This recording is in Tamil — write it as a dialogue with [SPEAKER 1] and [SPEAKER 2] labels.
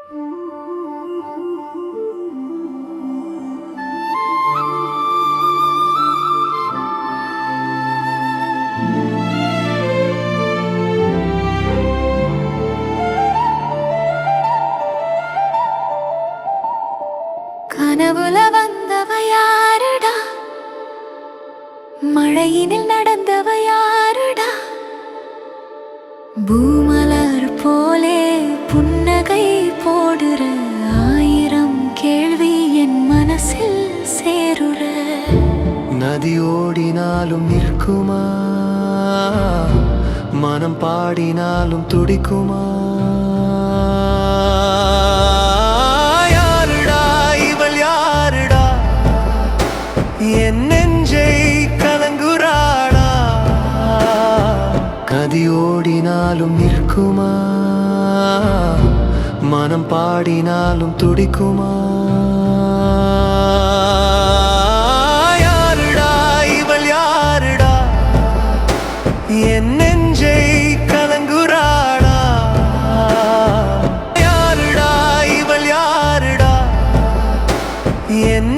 [SPEAKER 1] கனவுல வந்தவ யாருடா, மழையினில் நடந்தவ யாருடா, பூமலர் போலே புன்னகை போடுற ஆயிரம் கேள்வி என் மனசில் சேருற.
[SPEAKER 2] நதி ஓடினாலும் நிற்குமா, மனம் பாடினாலும் துடிக்குமா? யாருடா இவள் யாருடா, என் நெஞ்சை கலங்குறாடா? நதி ஓடினாலும் நிற்குமா, மனம் பாடினாலும் துடிக்குமா? யாருடா இவள் யாருடா, என் நெஞ்சை கலங்குறாடா? யாருடா இவள் யாருடா, என்